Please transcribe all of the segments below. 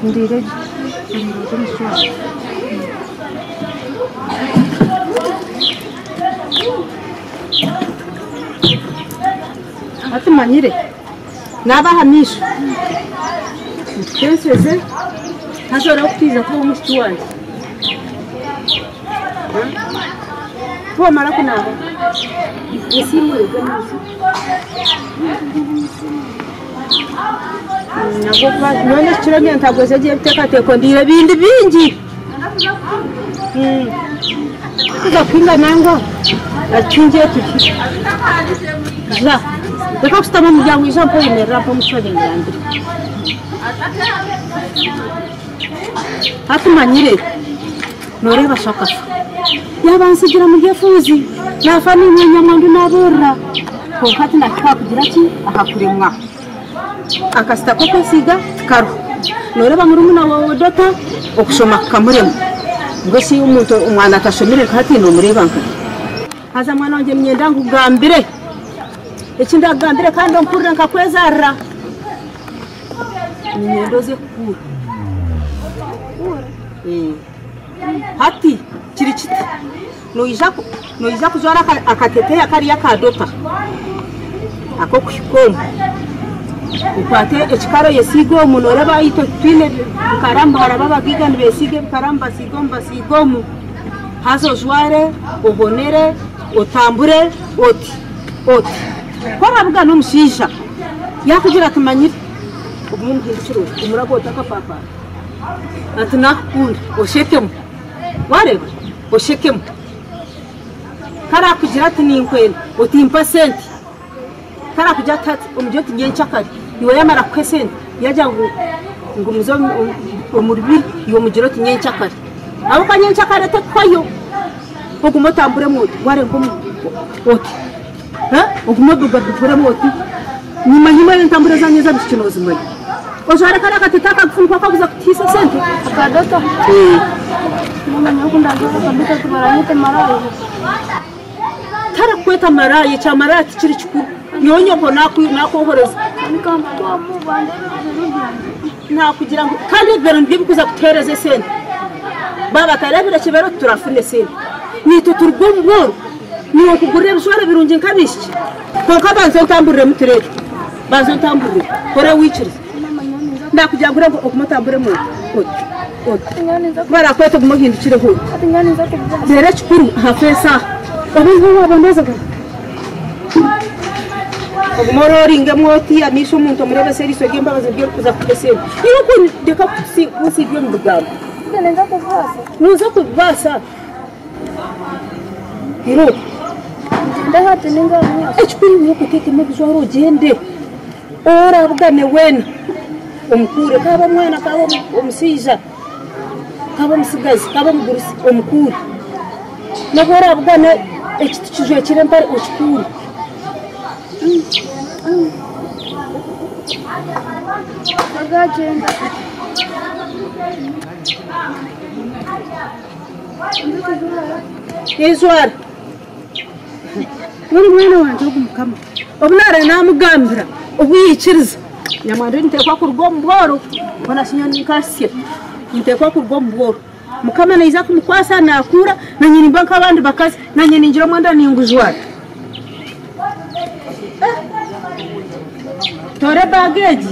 Ndire ati manyire nabahamisha twese hazora kutiza ko umushiti wanjye mara kunaba isimu nagomba none kiranye ntabwo zagiye biteka ndire bindi bingi kuza kwinga nango akingiye tuki ja reka kusitama muryango ijambo imera pa mucode ngirandire hatumanyire nore bashaka yabansigira mu gifuzi nafani nyamwandu nabora ko kati nakika kugira ki akakuremwa akasita ko kwisiga karo nore bamurumuna wawe dota okushoma kamuremo ngo si umuntu umwana atashomire kati no murebanka haza mwana wanje myenda ngugambire iki ndagambire kandi ompurira nkakwezarra nyendoze ku hati kiri kiti noija kuzwara akateteya kariya kadota ako kushikomo ukwate ekikaro yesigo munore bayito twine karamba harababa gigani besige karamba sigomu hazo jware ubonere utambure oti korabuga n'umushisha yakugira tumanyire ubumuhindukiro umuragota kapapa ati nakunda oshekemo wareba oshekemo kara kugira ati ninkwena utimpa senti kara kugira ati umujoti nyenchakari iwe yamara kwesenti yaja ngumuzo umurbi iyo mujiroti nyenchakari abo kanyenchakari tekwayo ogumotambure moti ware ngomu oti ugumoduga dukure moti nyuma y'intambure zanyeza bishinoza mwe ojare kara katitaka kufunka kabuza kutisa senti akadota mama nakunda kabisa tubaranyite maraye tara kweta maraye cha maraye kiri chikuru yonyo ko nakohoreza nta kugira ngo kandi bero ndibikuza kutereze senti baba karebera kibero turafune senti nito turgomboro niyo kugurira bishora birunje nkabishi ko kabanze ntamburire mutireke banze ntamburire kore wiciriza ndakujyagura ngo okumutambure mu bara kwete gumuhindukire ho dere chikuru hafesa abantu baboneza ogumororinga mwoti amisho umuntu murebe seriso gemba bazibye kuza kudesera yuko ndeka kusibye mu bugabo ndenza kuvasa nuza kuvasa hero ndahate ninga echikuru nuko tete mu bizwaro gende ora bugane wena umukure kaba mwana kaba umusija kaba musigazi kaba mugurusi umukure nabora bugane ekitujwe kirempare ukikure agagenda izwar muri mwana wanje ugumukama obunara namugambira ubuyikiriza nyamando ntekwa kurgomboro bona sinyoni kasye ntekwa kurgomboro mukama naiza kumukwasa nakura na nyini banka abandi bakazi na nyini njiro mwanda ninguzwara tore bageji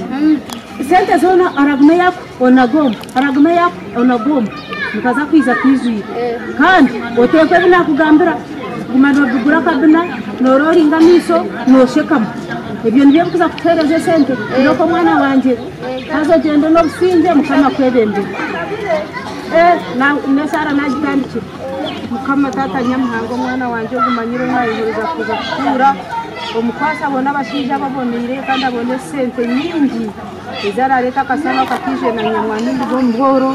sente zona aragume yako onagomba mukaza kwiza kwizwira kandi otekwe bina kugambira gumano dugura kabina norori ngamiso noshekamo ibyo nibiye kuza kutereze sente ndoko mwana wanje hazo gende no businje mukama kwebembe na nesara najitandikira mukama tata nyamuhango mwana wanje gumanyiro nayihuriza kuza kura omukwasa abona abashija babonire kandi abone sente nyingi izara leta kasaba katije na nyamwani ngomboro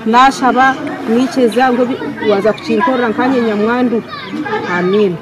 nashaba mwiceza ngo waza kucinkorera nkanye nyamwandu amen.